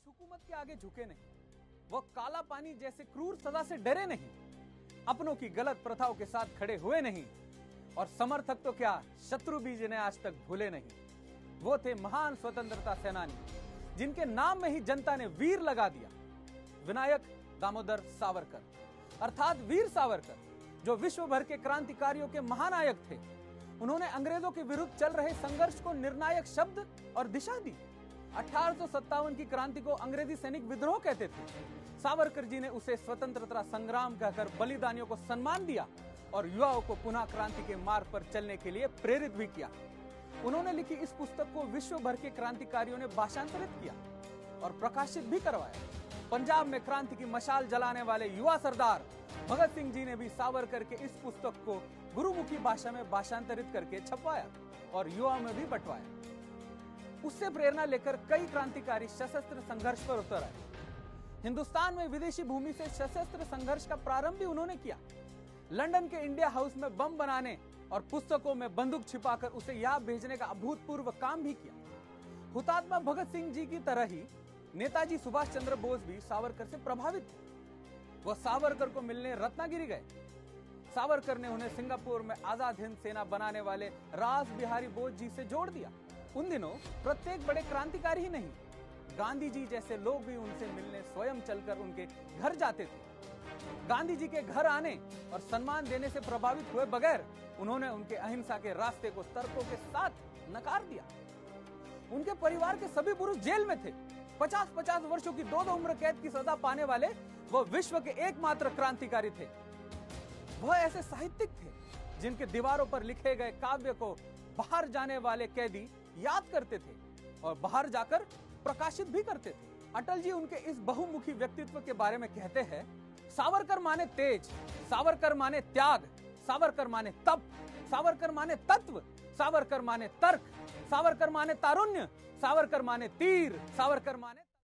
हुकूमत के आगे झुके नहीं, वो काला पानी जैसे क्रूर सजा से डरे नहीं, अपनों की गलत प्रथाओं के साथ खड़े हुए नहीं, और समर्थक तो क्या शत्रु भी जिन्हें आज तक भूले नहीं। वो थे महान स्वतंत्रता सेनानी जिनके नाम में ही जनता ने वीर लगा दिया, विनायक दामोदर सावरकर, अर्थात वीर सावरकर, जो विश्व भर के क्रांतिकारियों के महानायक थे। उन्होंने अंग्रेजों के विरुद्ध चल रहे संघर्ष को निर्णायक शब्द और दिशा दी। 1857 की क्रांति को अंग्रेजी सैनिक विद्रोह कहते थे। सावरकर जी ने उसे स्वतंत्रता संग्राम कहकर बलिदानियों को सम्मान दिया और युवाओं को पुनः क्रांति के मार्ग पर चलने के लिए प्रेरित भी किया। उन्होंने लिखी इस पुस्तक को विश्व भर के क्रांतिकारियों ने भाषांतरित किया और प्रकाशित भी करवाया। पंजाब में क्रांति की मशाल जलाने वाले युवा सरदार भगत सिंह जी ने भी सावरकर के इस पुस्तक को गुरुमुखी भाषा में भाषांतरित करके छपवाया और युवाओं में भी बंटवाया। उससे प्रेरणा लेकर कई क्रांतिकारी सशस्त्र संघर्ष पर उतर आए। हिंदुस्तान में विदेशी भूमि से सशस्त्र संघर्ष का प्रारंभ भी उन्होंने किया। लंदन के इंडिया हाउस में बम बनाने और पुस्तकों में बंदूक छिपाकर उसे यहाँ भेजने का अभूतपूर्व काम भी किया। हुतात्मा भगत सिंह जी की तरह ही नेताजी सुभाष चंद्र बोस भी सावरकर से प्रभावित थे। वह सावरकर को मिलने रत्नागिरी गए। सावरकर ने उन्हें सिंगापुर में आजाद हिंद सेना बनाने वाले रास बिहारी बोस जी से जोड़ दिया। उन दिनों प्रत्येक बड़े क्रांतिकारी ही नहीं, गांधी जी जैसे लोग भी उनसे मिलने स्वयं चलकर उनके घर जाते थे। गांधी जी के घर आने और सम्मान देने से प्रभावित हुए बगैर उन्होंने उनके अहिंसा के रास्ते को तर्कों के साथ नकार दिया। उनके परिवार के सभी पुरुष जेल में थे। 50-50 वर्षों की दो उम्र कैद की सजा पाने वाले वो विश्व के एकमात्र क्रांतिकारी थे। वह ऐसे साहित्यिक थे जिनके दीवारों पर लिखे गए काव्य को बाहर जाने वाले कैदी याद करते थे और बाहर जाकर प्रकाशित भी करते थे। अटल जी उनके इस बहुमुखी व्यक्तित्व के बारे में कहते हैं, सावरकर माने तेज, सावरकर माने त्याग, सावरकर माने तप, सावरकर माने तत्व, सावरकर माने तर्क, सावरकर माने तारुण्य, सावरकर माने तीर, सावरकर माने